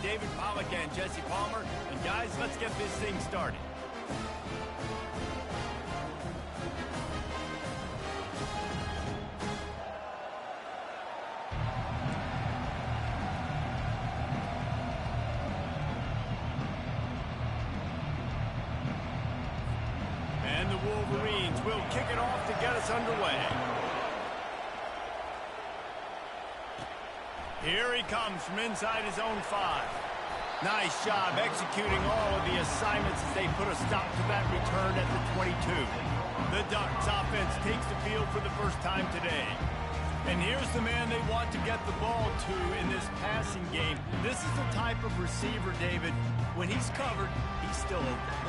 David Pollack and Jesse Palmer. And guys, let's get this thing started. And the Wolverines will kick it off to get us underway. Here he comes from inside his own 5. Nice job executing all of the assignments as they put a stop to that return at the 22. The Ducks offense takes the field for the first time today. And here's the man they want to get the ball to in this passing game. This is the type of receiver, David, when he's covered, he's still open.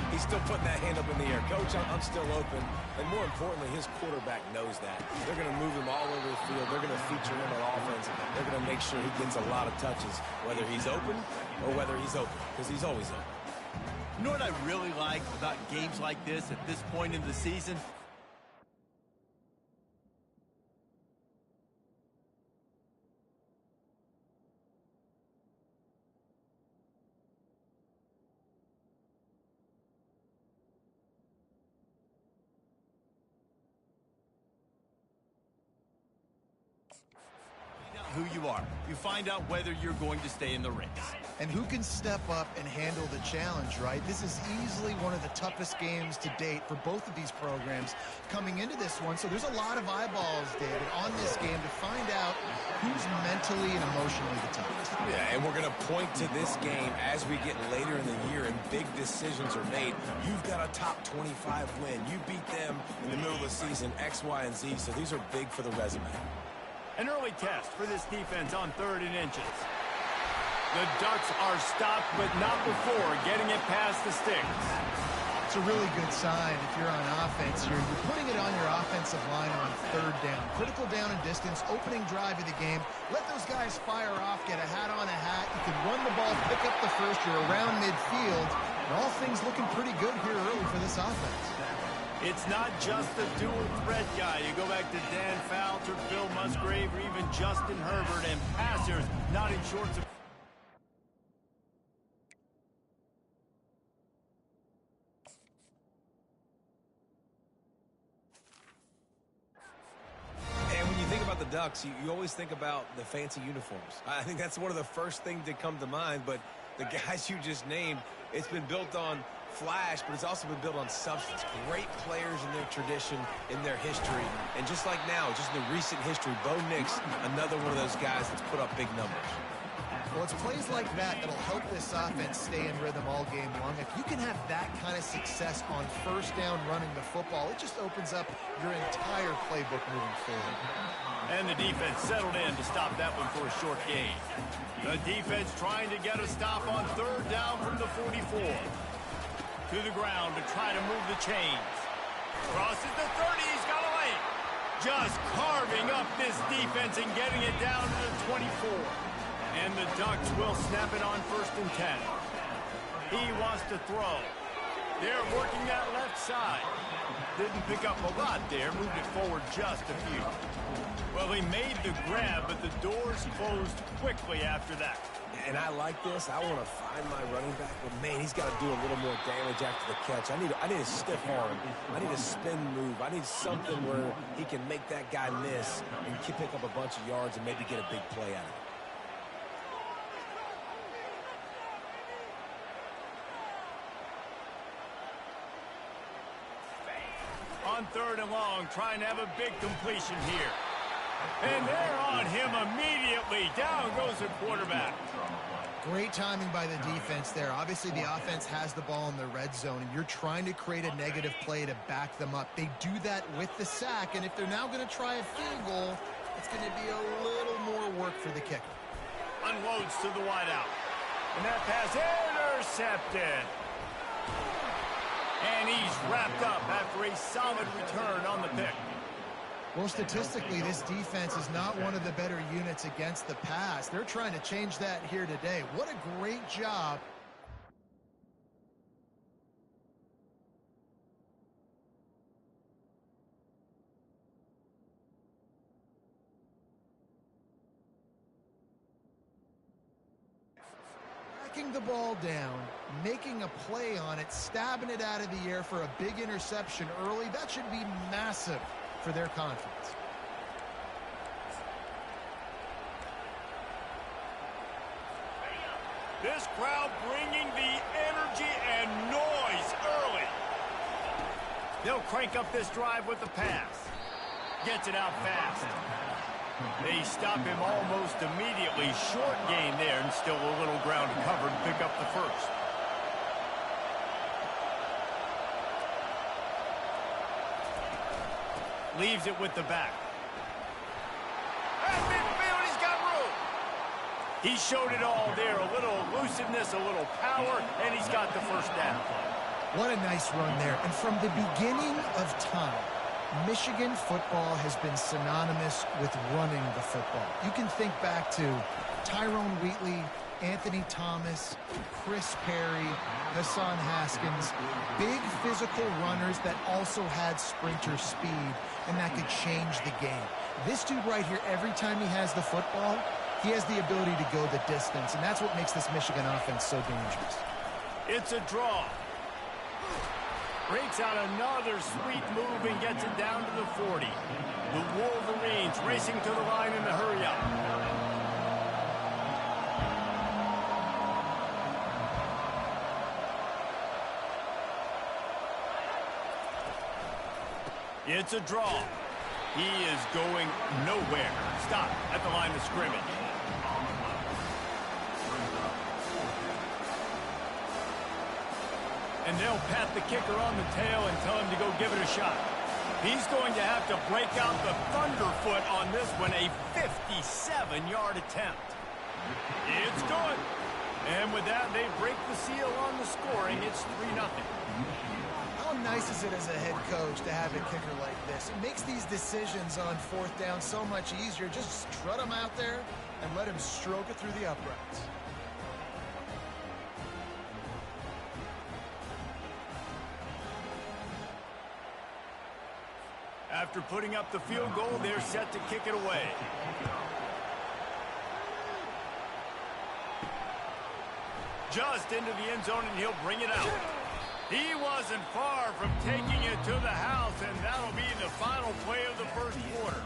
He's still putting that hand up in the air. Coach, I'm still open. And more importantly, his quarterback knows that. They're going to move him all over the field. They're going to feature him on offense. They're going to make sure he gets a lot of touches, whether he's open or whether he's open, because he's always open. You know what I really like about games like this at this point in the season? Who you are. You find out whether you're going to stay in the race. And who can step up and handle the challenge, right? This is easily one of the toughest games to date for both of these programs coming into this one. So there's a lot of eyeballs, David, on this game to find out who's mentally and emotionally the toughest. Yeah, and we're going to point to this game as we get later in the year and big decisions are made. You've got a top 25 win. You beat them in the middle of the season, X, Y, and Z. So these are big for the resume. An early test for this defense on 3rd and inches. The Ducks are stopped, but not before getting it past the sticks. It's a really good sign if you're on offense. You're putting it on your offensive line on 3rd down. Critical down and distance, opening drive of the game. Let those guys fire off, get a hat on a hat. You can run the ball, pick up the first. You're around midfield. And all things looking pretty good here early for this offense. It's not just the dual threat guy. You go back to Dan Fouts or Bill Musgrave or even Justin Herbert and passers not in short supply. And when you think about the Ducks, you always think about the fancy uniforms. I think that's one of the first things that come to mind, but the guys you just named, it's been built on flash, but it's also been built on substance. Great players in their tradition, in their history. And just like now, just in the recent history, Bo Nix, another one of those guys that's put up big numbers. Well, it's plays like that that'll help this offense stay in rhythm all game long. If you can have that kind of success on 1st down running the football, it just opens up your entire playbook moving forward. And the defense settled in to stop that one for a short gain. The defense trying to get a stop on 3rd down from the 44. To the ground to try to move the chains. Crosses the 30, he's got a lane. Just carving up this defense and getting it down to the 24. And the Ducks will snap it on 1st and 10. He wants to throw. They're working that left side. Didn't pick up a lot there, moved it forward just a few. Well, he made the grab, but the doors closed quickly after that. And I like this. I want to find my running back, but man, he's got to do a little more damage after the catch. I need a stiff arm. I need a spin move. I need something where he can make that guy miss and pick up a bunch of yards and maybe get a big play out of it. On 3rd and long, trying to have a big completion here. And they're on him immediately. Down goes the quarterback. Great timing by the defense there. Obviously, the offense has the ball in the red zone, and you're trying to create a negative play to back them up. They do that with the sack, and if they're now going to try a field goal, it's going to be a little more work for the kicker. Unloads to the wideout. And that pass intercepted. And he's wrapped up after a solid return on the pick. Well, statistically, this defense is not one of the better units against the pass. They're trying to change that here today. What a great job. tracking the ball down, making a play on it, stabbing it out of the air for a big interception early. That should be massive for their confidence. This crowd bringing the energy and noise early. They'll crank up this drive with the pass. Gets it out fast. They stop him almost immediately. Short gain there, and still a little ground covered to pick up the first. Leaves it with the back. At midfield, he's got room. He showed it all there. A little elusiveness, a little power, and he's got the first down. What a nice run there. And from the beginning of time, Michigan football has been synonymous with running the football. You can think back to Tyrone Wheatley, Anthony Thomas, Chris Perry, Hassan Haskins, big physical runners that also had sprinter speed and that could change the game. This dude right here, every time he has the football, he has the ability to go the distance, and that's what makes this Michigan offense so dangerous. It's a draw. Breaks out another sweet move and gets it down to the 40. The Wolverines racing to the line in the hurry-up. It's a draw. He is going nowhere. Stop at the line of scrimmage. And they'll pat the kicker on the tail and tell him to go give it a shot. He's going to have to break out the thunderfoot on this one, a 57-yard attempt. It's good. And with that, they break the seal on the scoring. It's 3-0. How nice is it as a head coach to have a kicker like this? It makes these decisions on fourth down so much easier. Just strut him out there and let him stroke it through the uprights. After putting up the field goal, they're set to kick it away. Just into the end zone, and he'll bring it out. He wasn't far from taking it to the house, and that'll be the final play of the first quarter.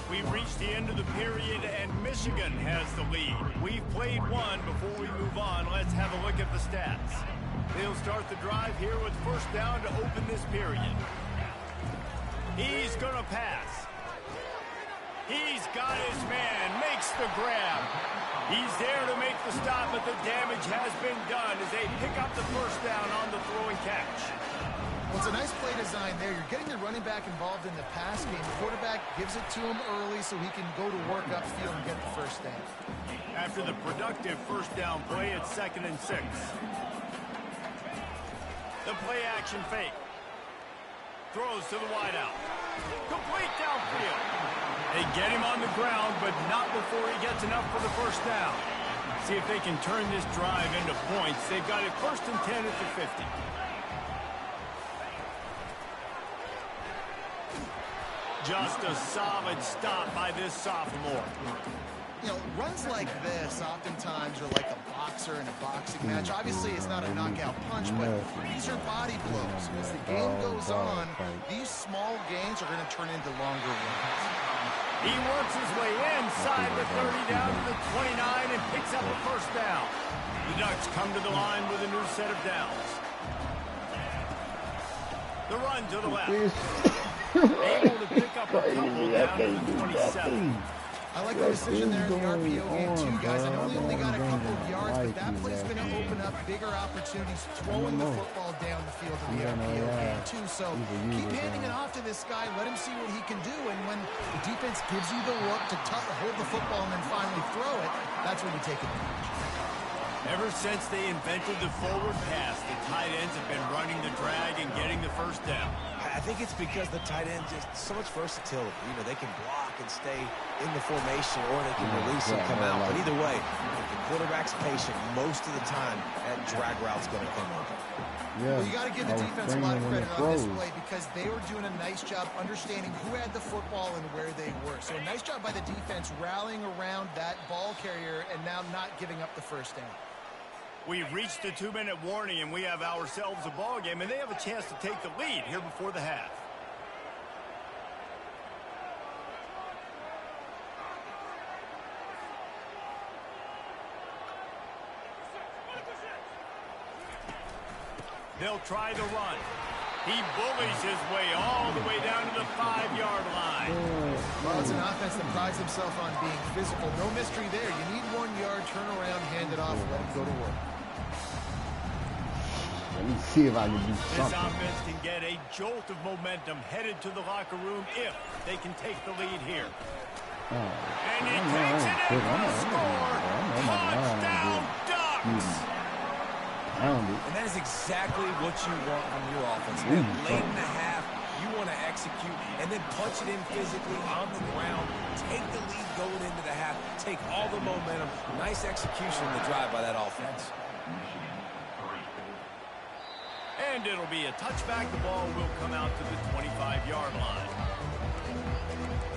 We've reached the end of the period, and Michigan has the lead. We've played one. Before we move on, let's have a look at the stats. They'll start the drive here with first down to open this period. He's going to pass. He's got his man, makes the grab. He's there to make the stop, but the damage has been done as they pick up the first down on the throw and catch. Well, it's a nice play design there. You're getting the running back involved in the pass game. The quarterback gives it to him early so he can go to work upfield and get the first down. After the productive first down play, it's 2nd and 6. The play action fake. Throws to the wideout. Complete downfield. They get him on the ground, but not before he gets enough for the first down. See if they can turn this drive into points. They've got it 1st and 10 at the 50. Just a solid stop by this sophomore. You know, runs like this oftentimes are like a boxer in a boxing match. Obviously, it's not a knockout punch, but these are body blows. As the game goes on, these small gains are going to turn into longer runs. He works his way inside the 30 down to the 29 and picks up a first down. The Ducks come to the line with a new set of downs. The run to the left. Able to pick up a couple down to the 27. I like the decision there in the RPO game too, guys. I know he only got a couple of yards, but that play's going to open up bigger opportunities throwing the football down the field in the RPO game too. So keep handing it off to this guy. Let him see what he can do. And when the defense gives you the look to hold the football and then finally throw it, that's when you take advantage. Ever since they invented the forward pass, the tight ends have been running the drag and getting the first down. I think it's because the tight end just so much versatility. You know, they can block and stay in the formation, or they can release and come out. But either way, if the quarterback's patient, most of the time, that drag route's going to come open. Well, you got to give the defense a lot of credit on this play because they were doing a nice job understanding who had the football and where they were. So a nice job by the defense rallying around that ball carrier and now not giving up the first down. We've reached the 2-minute warning, and we have ourselves a ball game, and they have a chance to take the lead here before the half. They'll try the run. He bullies his way all the way down to the 5-yard line. Well, it's an offense that prides himself on being physical. No mystery there. You need 1 yard, turn around, hand it off, let him go to work. Let me see if I can do This something. offense can get a jolt of momentum headed to the locker room if they can take the lead here. And he takes it in for the score. Touchdown, Ducks! And that is exactly what you want from your offense. Man, late in the half, you want to execute and then punch it in physically on the ground. Take the lead going into the half. Take all the momentum. Nice execution in the drive by that offense. And it'll be a touchback. The ball will come out to the 25-yard line.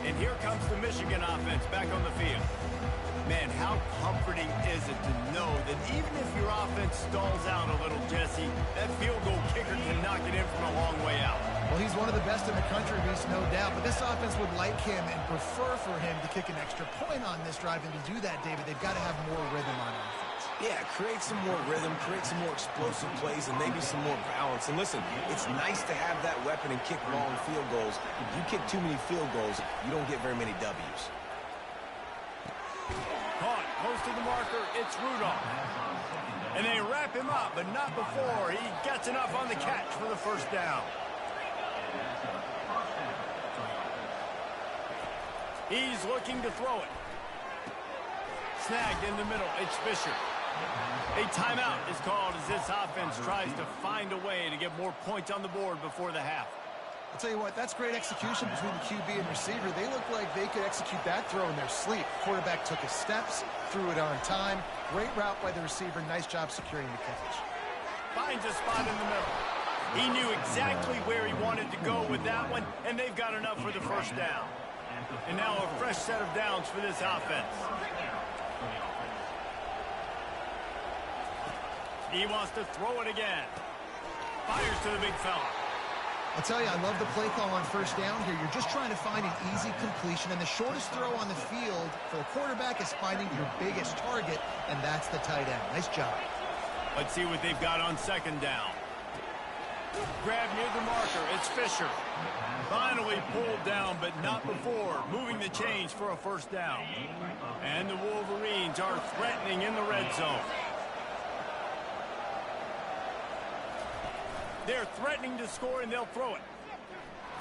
And here comes the Michigan offense back on the field. Man, how comforting is it to know that even if your offense stalls out a little, Jesse, that field goal kicker can knock it in from a long way out. Well, he's one of the best in the country, Reese, no doubt. But this offense would like him and prefer for him to kick an extra point on this drive. And to do that, David, they've got to have more rhythm on offense. Yeah, create some more rhythm, create some more explosive plays, and maybe some more balance. And listen, it's nice to have that weapon and kick long field goals. If you kick too many field goals, you don't get very many W's. Caught close to the marker, it's Rudolph. And they wrap him up, but not before he gets enough on the catch for the first down. He's looking to throw it. Snagged in the middle, it's Fisher. A timeout is called as this offense tries to find a way to get more points on the board before the half. I'll tell you what, that's great execution between the QB and receiver. They look like they could execute that throw in their sleep. Quarterback took his steps, threw it on time. Great route by the receiver. Nice job securing the catch. Finds a spot in the middle. He knew exactly where he wanted to go with that one, and they've got enough for the first down. And now a fresh set of downs for this offense. He wants to throw it again. Fires to the big fella. I'll tell you, I love the play call on first down here. You're just trying to find an easy completion, and the shortest throw on the field for the quarterback is finding your biggest target, and that's the tight end. Nice job. Let's see what they've got on second down. Grab near the marker. It's Fisher. Finally pulled down, but not before moving the chains for a first down. And the Wolverines are threatening in the red zone. They're threatening to score, and they'll throw it.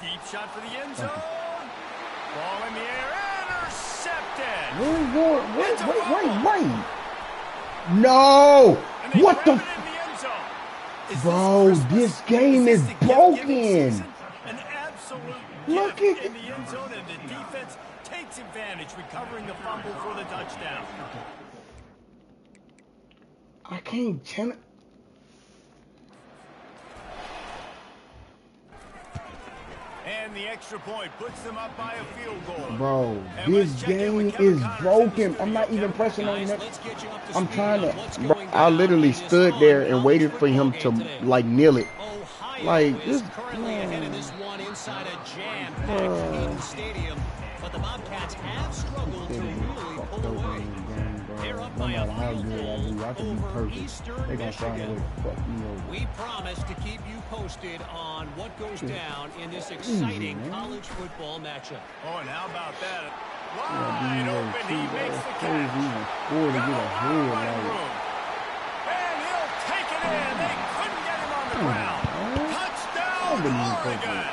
Deep shot for the end zone. Ball in the air. Intercepted. Wait. No. What the? Bro, this game is broken. An absolute Look gift at in the end zone, and the defense takes advantage, recovering the fumble for the touchdown. I can't tell. And the extra point puts them up by a field goal. Bro, this game is broken. I'm not even pressing on that. I'm trying to. Bro, I literally stood there and waited for him to like kneel it. Like this. Currently ahead of this one inside a jam-packed Hayden Stadium, but the Bobcats have struggled to really pull away. They're up by a field goal over Eastern Michigan. We promise to keep you posted on what goes down in this exciting college football matchup. Oh, and how about that? Wide open, he makes the catch. And he'll take it in. They couldn't get him on the ground. Touchdown, Oregon.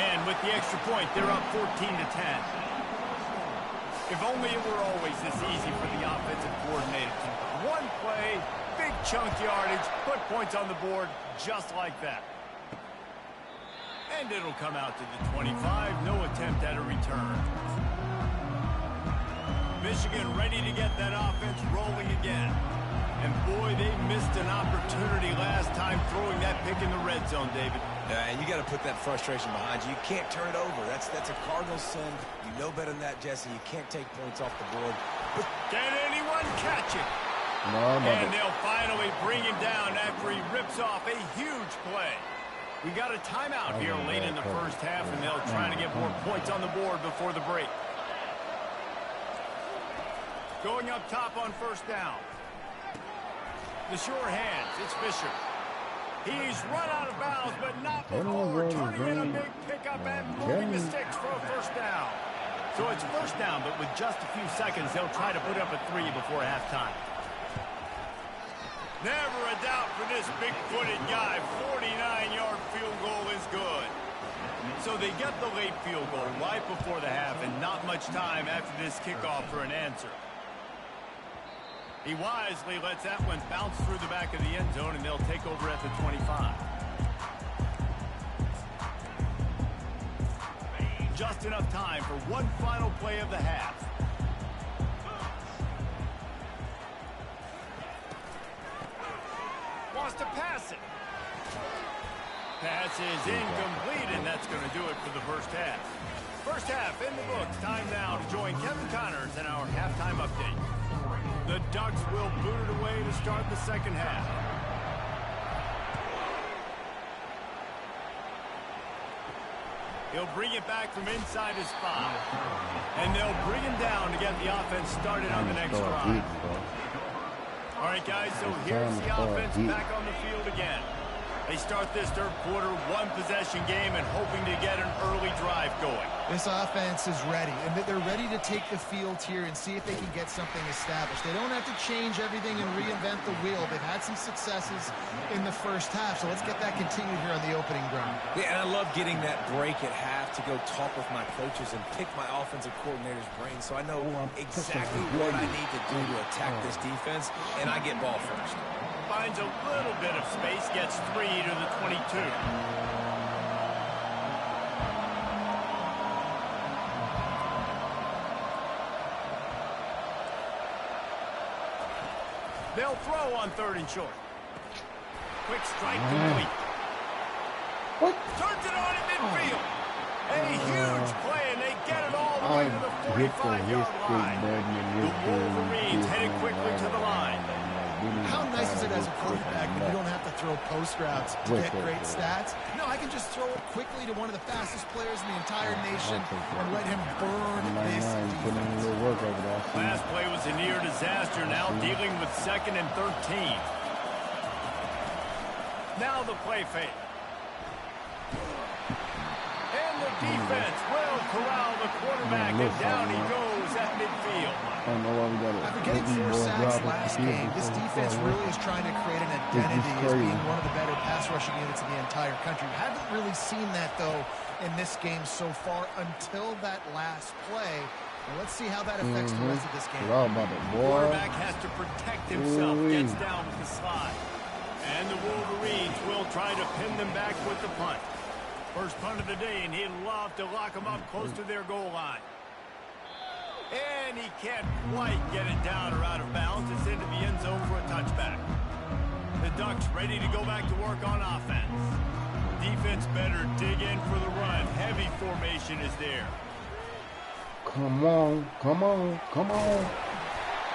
And with the extra point, they're up 14-10. If only it were always this easy for the offensive coordinator. One play, big chunk yardage, put points on the board just like that. And it'll come out to the 25. No attempt at a return. Michigan ready to get that offense rolling again. And boy, they missed an opportunity last time throwing that pick in the red zone, David. And you got to put that frustration behind you. You can't turn it over. That's a cardinal sin. You know better than that, Jesse. You can't take points off the board. Can anyone catch it? No, and they'll finally bring him down after he rips off a huge play. We got a timeout here late in the first half, and they'll try to get more points on the board before the break. Going up top on first down. The sure hands. It's Fisher. He's run out of bounds, but not before turning in a big pickup and moving the sticks for a first down. So it's first down, but with just a few seconds, they'll try to put up a 3 before halftime. Never a doubt for this big-footed guy. 49-yard field goal is good. So they get the late field goal right before the half, and not much time after this kickoff for an answer. He wisely lets that one bounce through the back of the end zone, and they'll take over at the 25. Just enough time for one final play of the half. Wants to pass it. Pass is incomplete, and that's going to do it for the first half. First half in the books. Time now to join Kevin Connors in our halftime update. The Ducks will boot it away to start the second half. He'll bring it back from inside his 5. And they'll bring him down to get the offense started on the next drive. All right, guys, so here's the offense back on the field again. They start this third quarter one-possession game and hoping to get an early drive going. This offense is ready, and they're ready to take the field here and see if they can get something established. They don't have to change everything and reinvent the wheel. They've had some successes in the first half, so let's get that continued here on the opening drive. Yeah, and I love getting that break at half to go talk with my coaches and pick my offensive coordinator's brain so I know exactly what I need to do to attack this defense, and I get ball first. Finds a little bit of space, gets 3 to the 22. They'll throw on 3rd and short. Quick strike complete. What? Turns it on in midfield. A huge play, and they get it all the way to the 45-yard line. The Wolverines headed quickly to the line. How nice is it as a quarterback when you don't have to throw post routes to get great stats? No, I can just throw it quickly to one of the fastest players in the entire nation and let him burn this defense. Last play was a near disaster, now dealing with 2nd and 13. Now the play fake. And the defense will corral the quarterback, and down he goes at midfield. After getting 4 sacks last game, this defense really is trying to create an identity as being one of the better pass rushing units in the entire country. Haven't really seen that, though, in this game so far until that last play. Well, let's see how that affects the rest of this game. Quarterback has to protect himself, gets down with the slide. And the Wolverines will try to pin them back with the punt. First punt of the day, and he'd love to lock them up close to their goal line. And he can't quite get it down or out of bounds. It's into the end zone for a touchback. The Ducks ready to go back to work on offense. Defense better dig in for the run. Heavy formation is there. Come on, come on, come on.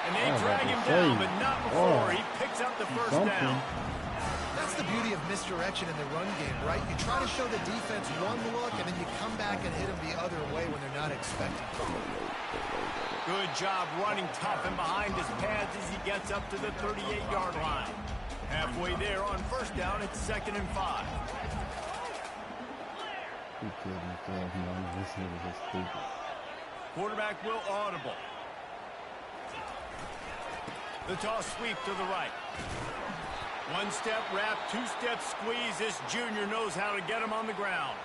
And they drag him down, but not before he picks up the first down. That's the beauty of misdirection in the run game, right? You try to show the defense one look, and then you come back and hit them the other way when they're not expecting it. Good job running tough and behind his pads as he gets up to the 38-yard line. Halfway there on first down, it's 2nd and 5. Quarterback will audible. The toss sweep to the right. 1-step wrap, 2-step squeeze. This junior knows how to get him on the ground.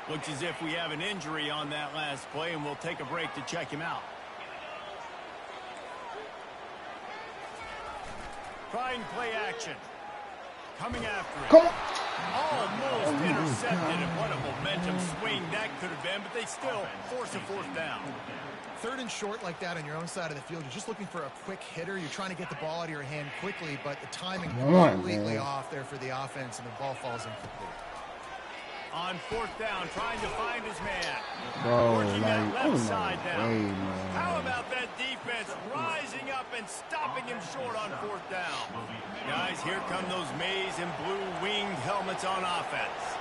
Looks as if we have an injury on that last play, and we'll take a break to check him out. Trying play action. Coming after him. Come on. Almost intercepted, and what a momentum swing that could have been, but they still force a 4th down. 3rd and short like that on your own side of the field. You're just looking for a quick hitter. You're trying to get the ball out of your hand quickly, but the timing completely off there for the offense, and the ball falls incomplete. On 4th down, trying to find his man. Bro, working that left side now. Man. How about that defense defense rising up and stopping him short on 4th down. Guys, here come those maize and blue winged helmets on offense.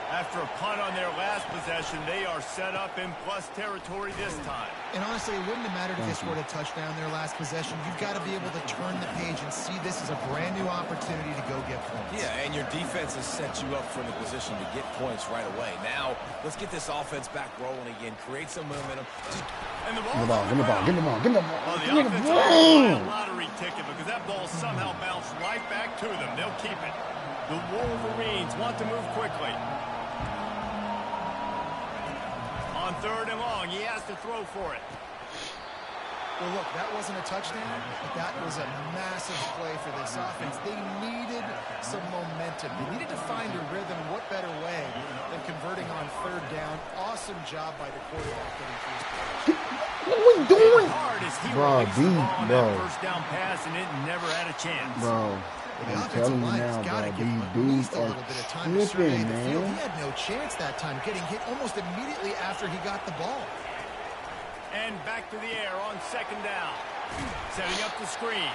After a punt on their last possession, they are set up in plus territory this time. And honestly, it wouldn't have mattered if they scored a touchdown their last possession. You've got to be able to turn the page and see this as a brand new opportunity to go get points. Yeah, and your defense has set you up for the position to get points right away. Now, let's get this offense back rolling again. Create some momentum. And the Give me the ball, give me the ball, give me the ball. Well, the Give me the offense ball. a lottery ticket because that ball somehow bounced right back to them. They'll keep it. The Wolverines want to move quickly. On 3rd and long, he has to throw for it. Well, look, that wasn't a touchdown, but that was a massive play for this offense. They needed some momentum. They needed to find a rhythm. What better way than converting on 3rd down? Awesome job by the quarterback getting first down. What are we doing? Hard as he Bro, released the ball on that bro. 1st down pass, and it never had a chance. Bro, The I'm offensive telling you line has now, got to bro, give him these at dudes least a are little bit of time to survey tripping, the field. man. He had no chance that time, getting hit almost immediately after he got the ball. And back to the air on 2nd down. Setting up the screen.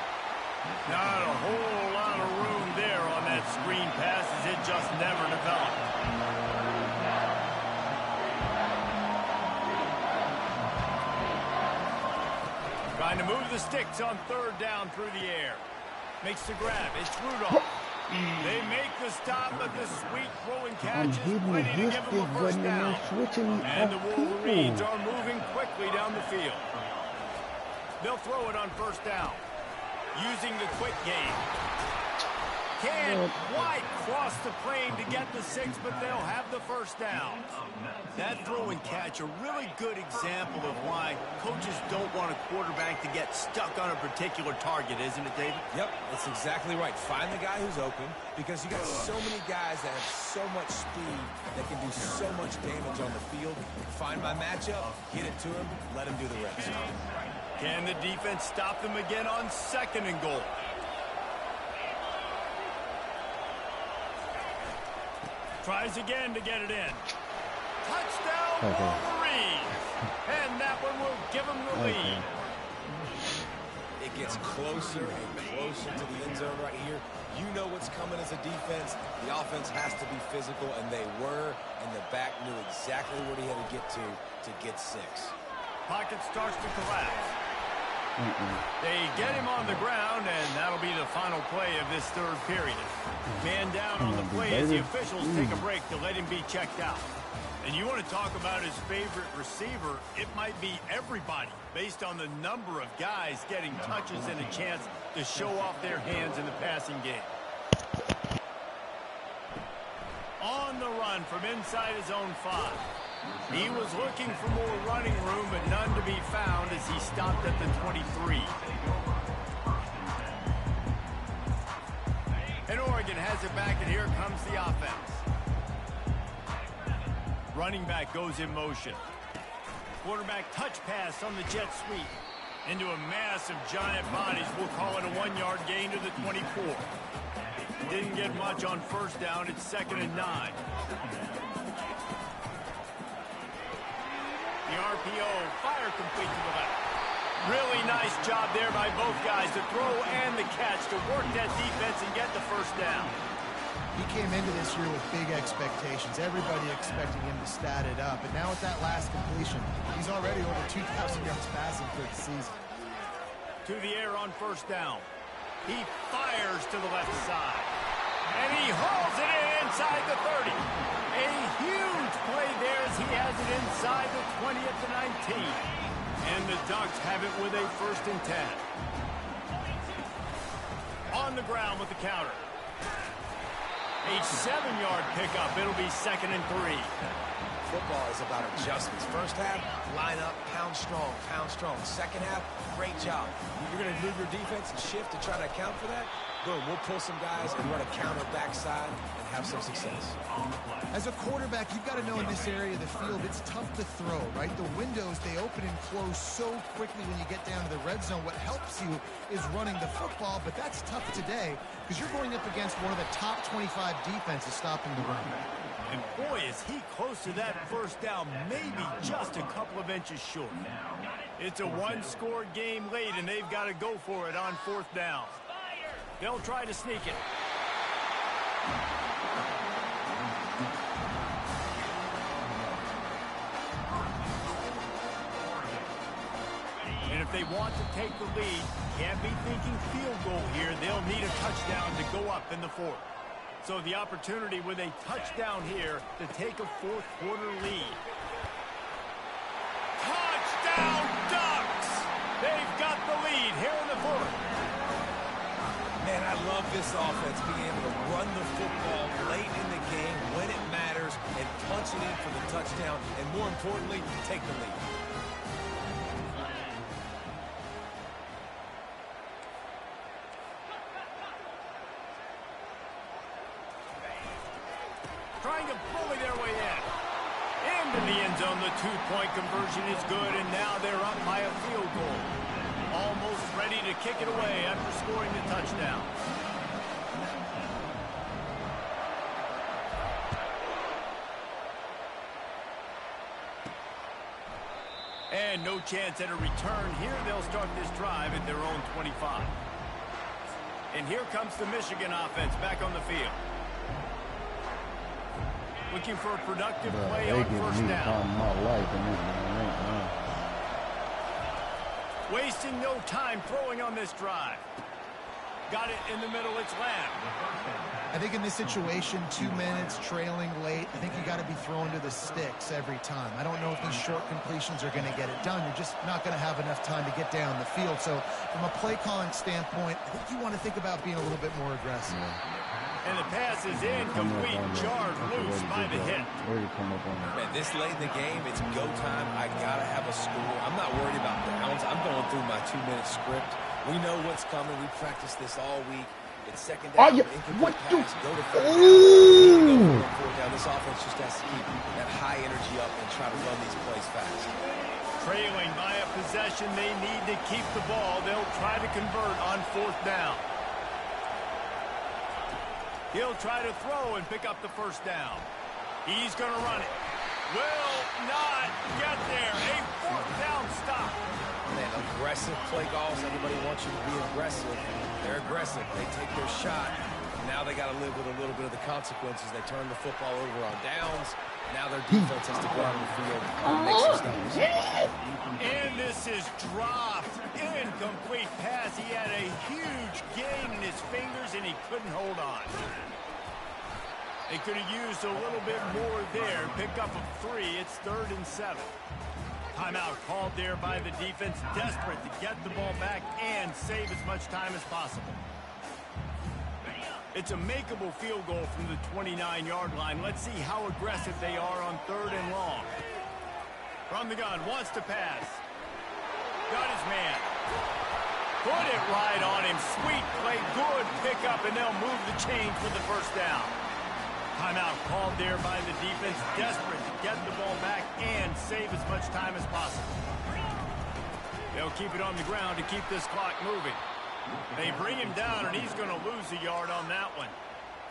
Not a whole lot of room there on that screen pass as it just never developed. Trying to move the sticks on 3rd down through the air. Makes the grab. It's Rudolph. They make the stop, but the sweet throwing I'm catch is hitting the ready to hit give stick them a first button and down. they're switching me And the off Wolverines people. are moving quickly down the field. They'll throw it on 1st down. Using the quick game. Can't quite cross the plane to get the 6, but they'll have the 1st down. That throw and catch, a really good example of why coaches don't want a quarterback to get stuck on a particular target, isn't it, David? Yep, that's exactly right. Find the guy who's open because you got so many guys that have so much speed that can do so much damage on the field. Find my matchup, get it to him, let him do the rest. Can the defense stop them again on 2nd and goal? Tries again to get it in. Touchdown, Wolverines! And that one will give them the lead. It gets closer and closer to the end zone right here. You know what's coming as a defense. The offense has to be physical, and they were, and the back knew exactly where he had to get 6. Pocket starts to collapse. They get him on the ground, and that'll be the final play of this 3rd period. Man down on the play as the officials take a break to let him be checked out. And you want to talk about his favorite receiver, it might be everybody based on the number of guys getting touches and a chance to show off their hands in the passing game. On the run from inside his own 5. He was looking for more running room, but none to be found as he stopped at the 23. And Oregon has it back, and here comes the offense. Running back goes in motion. Quarterback touch pass on the jet sweep. Into a mass of giant bodies. We'll call it a 1-yard gain to the 24. Didn't get much on 1st down. It's 2nd and 9. The RPO, fire complete to the left. Really nice job there by both guys, the throw and the catch, to work that defense and get the 1st down. He came into this year with big expectations. Everybody expecting him to stat it up. And now with that last completion, he's already over 2,000 yards passing for the season. To the air on 1st down. He fires to the left side. And he hauls it in inside the 30. A huge play there as he has it inside the 20 at the 19. And the Ducks have it with a 1st and 10. On the ground with the counter. A 7-yard pickup. It'll be 2nd and 3. Football is about adjustments. 1st half, line up, pound strong, pound strong. 2nd half, great job. You're going to move your defense and shift to try to account for that. Boom, we'll pull some guys and run a counter backside and have some success. As a quarterback, you've got to know in this area of the field, it's tough to throw, right? The windows, they open and close so quickly when you get down to the red zone. What helps you is running the football, but that's tough today because you're going up against one of the top 25 defenses stopping the run. And boy, is he close to that 1st down, maybe just a couple of inches short. It's a one-score game late, and they've got to go for it on 4th down. They'll try to sneak it. And if they want to take the lead, can't be thinking field goal here. They'll need a touchdown to go up in the 4th. So the opportunity with a touchdown here to take a 4th quarter lead. Touchdown Ducks! They've got the lead here in the 4th. Man, I love this offense being able to run the football late in the game when it matters and punch it in for the touchdown and, more importantly, take the lead. Trying to bully their way in. Into the end zone, the 2-point conversion is good, and now they're up by a field goal. Almost ready to kick it away after scoring the touchdown. And no chance at a return here. They'll start this drive at their own 25. And here comes the Michigan offense back on the field. Looking for a productive play on 1st down. Wasting no time throwing on this drive. Got it in the middle. It's Lamb. I think in this situation, 2 minutes, trailing late, I think you got to be throwing to the sticks every time. I don't know if these short completions are going to get it done. You're just not going to have enough time to get down the field. So from a play calling standpoint, I think you want to think about being a little bit more aggressive. And the pass is incomplete, jarred loose by the hit. Man, this late in the game, it's go time. I got to have a score. I'm not worried about downs. I'm going through my 2-minute script. We know what's coming. We practiced this all week. It's 2nd down. What you? Go to 4th down. This offense just has to keep that high energy up and try to run these plays fast. Trailing by a possession, they need to keep the ball. They'll try to convert on 4th down. He'll try to throw and pick up the 1st down. He's going to run it. Will not get there. A 4th down stop. Man, aggressive play calls. Everybody wants you to be aggressive. They're aggressive. They take their shot. Now they got to live with a little bit of the consequences. They turn the football over on downs. Now their defense has to go out on the field and make some stops. And this is dropped. Incomplete pass. He had a huge gain in his fingers, and he couldn't hold on. They could have used a little bit more there. Pick up a 3. It's 3rd and 7. Timeout called there by the defense, desperate to get the ball back and save as much time as possible. It's a makeable field goal from the 29-yard line. Let's see how aggressive they are on 3rd and long. From the gun, wants to pass. Got his man. Put it right on him. Sweet play, good pickup, and they'll move the chains for the 1st down. Timeout called there by the defense, desperate to get the ball back and save as much time as possible. They'll keep it on the ground to keep this clock moving. They bring him down, and he's going to lose a yard on that one.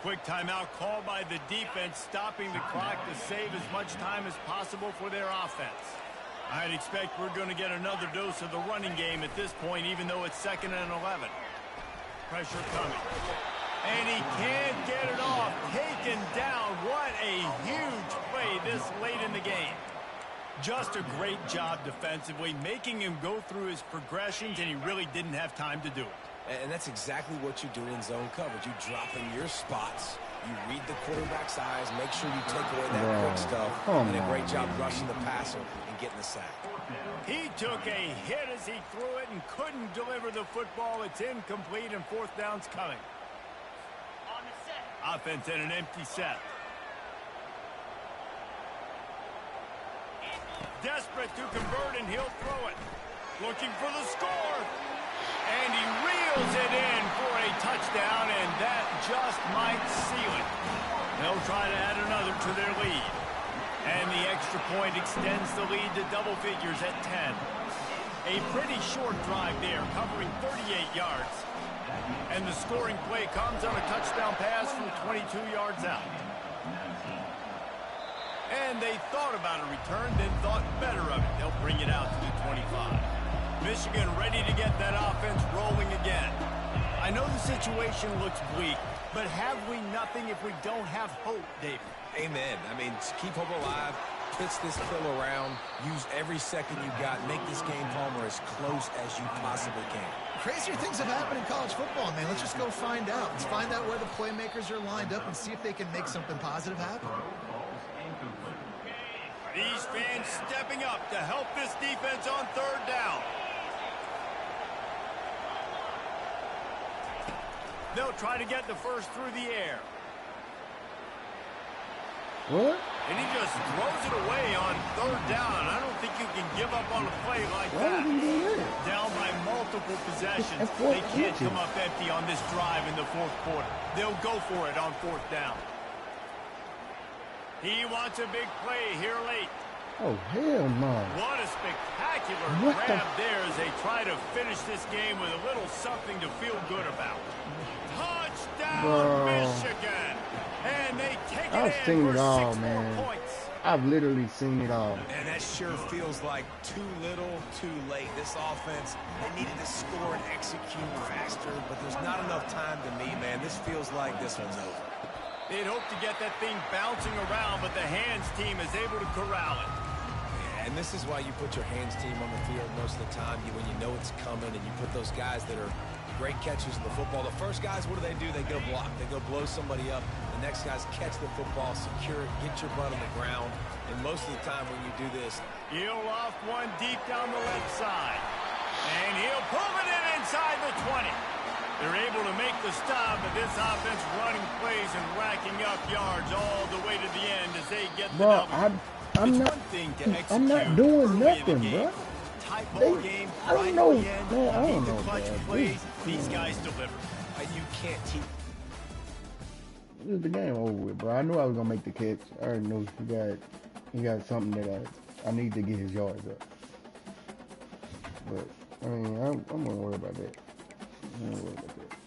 Quick timeout called by the defense, stopping the clock to save as much time as possible for their offense. I'd expect we're going to get another dose of the running game at this point, even though it's 2nd and 11. Pressure coming. And he can't get it off. Taken down. What a huge play this late in the game. Just a great job defensively, making him go through his progressions, and he really didn't have time to do it. And that's exactly what you do in zone coverage. You drop in your spots. You read the quarterback's eyes. Make sure you take away that quick stuff. And a great job rushing the passer and getting the sack. He took a hit as he threw it and couldn't deliver the football. It's incomplete, and 4th down's coming. Offense in an empty set. Desperate to convert, and he'll throw it. Looking for the score. And he reels it in for a touchdown, and that just might seal it. They'll try to add another to their lead. And the extra point extends the lead to double figures at 10. A pretty short drive there, covering 38 yards. And the scoring play comes on a touchdown pass from 22 yards out. And they thought about a return, then thought better of it. They'll bring it out to the 25. Michigan ready to get that offense rolling again. I know the situation looks bleak, but have we nothing if we don't have hope, David? Amen. I mean, keep hope alive, pitch this pill around, use every second you got, make this game, Palmer, as close as you possibly can. Crazier things have happened in college football, man. Let's just go find out. Let's find out where the playmakers are lined up and see if they can make something positive happen. These fans stepping up to help this defense on third down. They'll try to get the first through the air. What? And he just throws it away on third down. I don't think you can give up on a play like Why that. would he do that? Down by multiple possessions. It's fourth They can't quarter. come up empty on this drive in the fourth quarter. They'll go for it on fourth down. He wants a big play here late. Oh, hell no. What a spectacular What the- grab there as they try to finish this game with a little something to feel good about. Touchdown, Bro. Michigan! And they take it I've in seen for it all, 6 man. more points. I've literally seen it all. And that sure feels like too little, too late. This offense, they needed to score and execute faster, but there's not enough time to me, man. This feels like this one's over. They'd hope to get that thing bouncing around, but the hands team is able to corral it. And this is why you put your hands team on the field most of the time, when you know it's coming, and you put those guys that are great catchers in the football. The first guys, what do? They go block. They go blow somebody up. The next guys catch the football, secure it, get your butt on the ground. And most of the time when you do this, He'll loft one deep down the left side. And he'll pull it in inside the 20. They're able to make the stop, but this offense running plays and racking up yards all the way to the end as they get the Bro, double. I'm It's not, one thing to I'm not execute doing early in the nothing, game. bro. Tight ball They- game, I don't right know, at the end, man, I need don't the know, clutch man. plays, these guys deliver. you can't teach. This is the game over with, bro. I knew I was gonna make the catch. I already knew he got something that I need to get his yards up. But I mean, I'm gonna worry about that. I'm gonna worry about that.